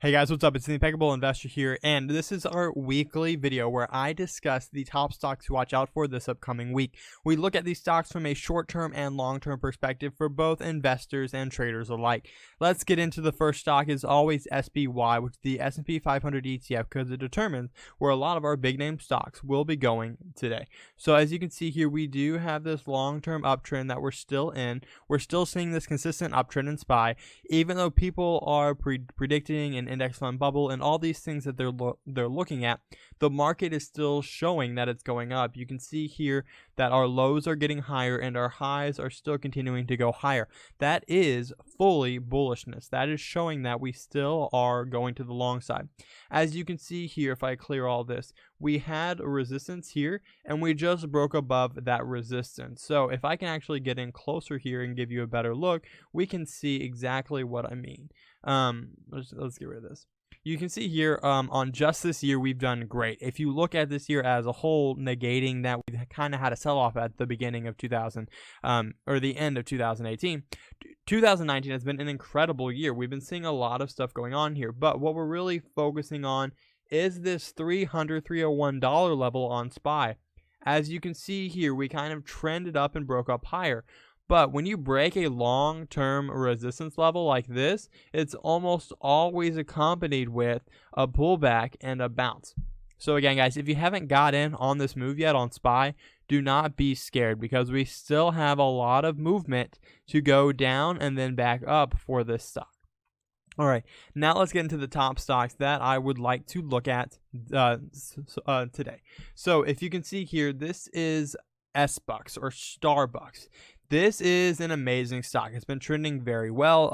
Hey guys, what's up? It's the Impeccable Investor here, and this is our weekly video where I discuss the top stocks to watch out for this upcoming week. We look at these stocks from a short-term and long-term perspective for both investors and traders alike. Let's get into the first stock. Is always SPY, which is the S&P 500 ETF, because it determines where a lot of our big-name stocks will be going today. So as you can see here, we do have this long-term uptrend that we're still in. We're still seeing this consistent uptrend in SPY, even though people are predicting an index fund bubble and all these things that they're looking at. The market is still showing that it's going up. You can see here that our lows are getting higher and our highs are still continuing to go higher. That is fully bullishness. That is showing that we still are going to the long side. As you can see here, if I clear all this, we had a resistance here and we just broke above that resistance. So if I can actually get in closer here and give you a better look, we can see exactly what I mean. Let's get rid of this. You can see here on just this year, we've done great. If you look at this year as a whole, negating that we kind of had a sell-off at the beginning of 2000 or the end of 2018, 2019 has been an incredible year. We've been seeing a lot of stuff going on here, but what we're really focusing on is this $301 level on SPY. As you can see here, we kind of trended up and broke up higher. But when you break a long-term resistance level like this, it's almost always accompanied with a pullback and a bounce. So again, guys, if you haven't got in on this move yet on SPY, do not be scared because we still have a lot of movement to go down and then back up for this stock. All right, now let's get into the top stocks that I would like to look at today. So if you can see here, this is SBucks or Starbucks. This is an amazing stock. It's been trending very well,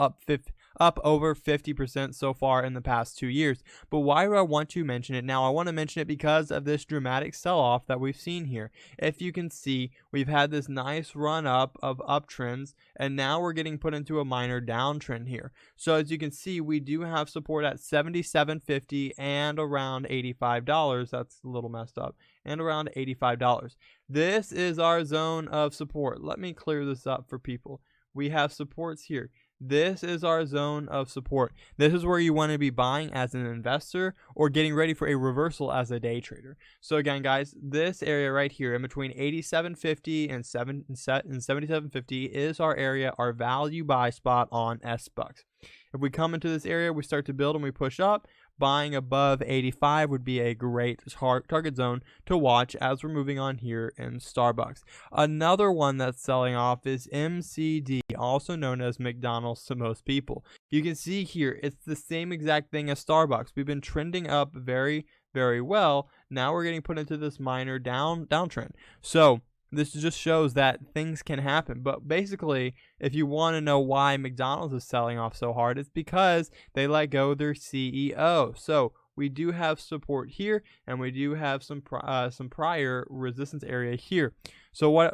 up over 50% so far in the past 2 years. But why do I want to mention it now? I want to mention it because of this dramatic sell-off that we've seen here. If you can see, we've had this nice run up of uptrends, and now we're getting put into a minor downtrend here. So as you can see, we do have support at $77.50 and around $85. That's a little messed up. And around $85. This is our zone of support. Let me clear this up for people. We have supports here. This is our zone of support. This is where you want to be buying as an investor or getting ready for a reversal as a day trader. So again, guys, this area right here in between $87.50 and $77.50 is our area, our value buy spot on SBucks. If we come into this area, we start to build and we push up. Buying above 85 would be a great target zone to watch as we're moving on here in Starbucks. Another one that's selling off is MCD, also known as McDonald's to most people. You can see here, it's the same exact thing as Starbucks. We've been trending up very, very well. Now we're getting put into this minor downtrend. So this just shows that things can happen. But basically, if you want to know why McDonald's is selling off so hard, it's because they let go their CEO. So we do have support here, and we do have some prior resistance area here. So what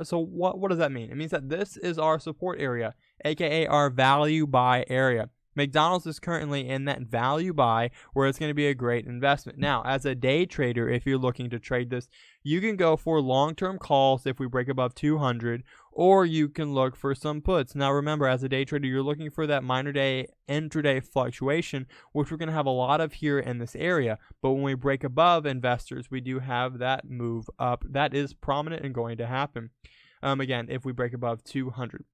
does that mean? It means that this is our support area, aka our value buy area. McDonald's is currently in that value buy where it's going to be a great investment. Now, as a day trader, if you're looking to trade this, you can go for long-term calls if we break above 200, or you can look for some puts. Now, remember, as a day trader, you're looking for that minor day, intraday fluctuation, which we're going to have a lot of here in this area. But when we break above investors, we do have that move up. That is prominent and going to happen. Again, if we break above 200.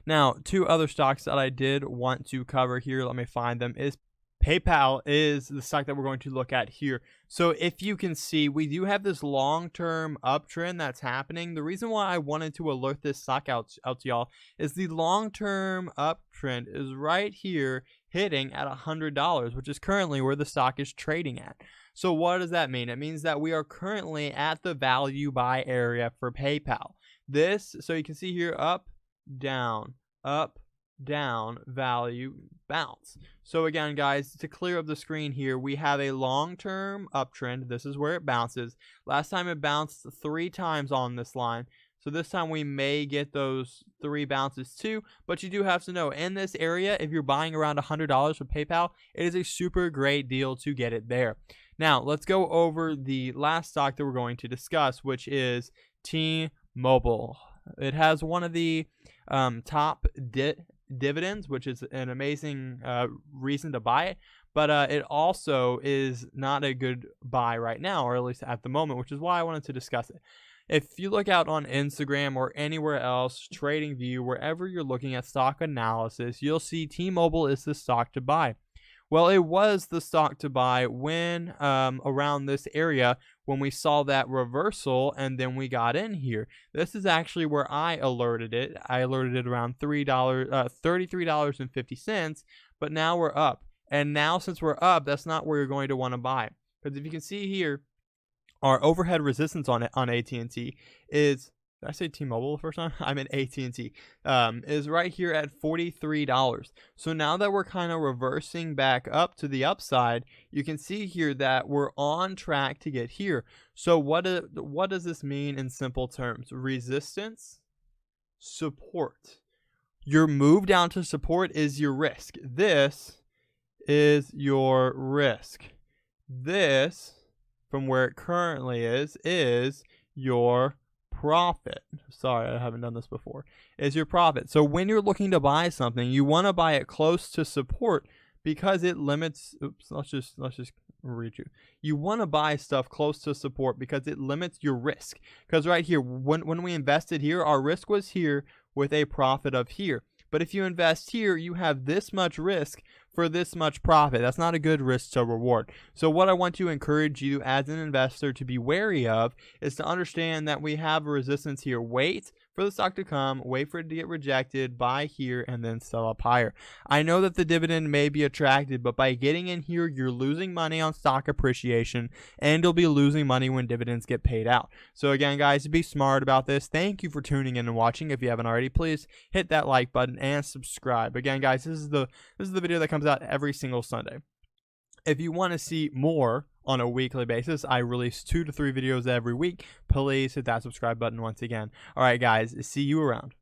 Now, two other stocks that I did want to cover here, let me find them, is PayPal is the stock that we're going to look at here. So if you can see, we do have this long-term uptrend that's happening. The reason why I wanted to alert this stock out to y'all is the long-term uptrend is right here hitting at $100, which is currently where the stock is trading at. So what does that mean? It means that we are currently at the value buy area for PayPal. So you can see here, up, down, value, bounce. So again, guys, to clear up the screen here, we have a long-term uptrend. This is where it bounces. Last time it bounced 3 times on this line. So this time we may get those 3 bounces too, but you do have to know in this area, if you're buying around $100 for PayPal, it is a super great deal to get it there. Now, let's go over the last stock that we're going to discuss, which is T-Mobile. It has one of the top dividends, which is an amazing reason to buy it. but it also is not a good buy right now, or at least at the moment, which is why I wanted to discuss it. If you look out on Instagram or anywhere else, TradingView, wherever you're looking at stock analysis, you'll see T-Mobile is the stock to buy. Well, it was the stock to buy when around this area when we saw that reversal and then we got in here. This is actually where I alerted it. I alerted it around $33.50, but now we're up. And now since we're up, that's not where you're going to want to buy. Because if you can see here, our overhead resistance on AT&T is, did I say T-Mobile the first time? I meant AT&T. Is right here at $43. So now that we're kind of reversing back up to the upside, you can see here that we're on track to get here. So what does this mean in simple terms? Resistance, support. Your move down to support is your risk. This is your risk. This, from where it currently is your profit. Sorry, I haven't done this before. Is your profit. So when you're looking to buy something, you want to buy it close to support because it limits. Oops, let's just read you. You want to buy stuff close to support because it limits your risk. Because right here, when we invested here, our risk was here with a profit of here. But if you invest here, you have this much risk for this much profit. That's not a good risk to reward. So what I want to encourage you as an investor to be wary of is to understand that we have a resistance here. Wait for the stock to come, wait for it to get rejected, buy here, and then sell up higher. I know that the dividend may be attractive, but by getting in here, you're losing money on stock appreciation, and you'll be losing money when dividends get paid out. So again, guys, be smart about this. Thank you for tuning in and watching. If you haven't already, please hit that like button and subscribe. Again, guys, this is the video that comes out every single Sunday. If you want to see more on a weekly basis, I release 2 to 3 videos every week. Please hit that subscribe button once again. All right, guys, see you around.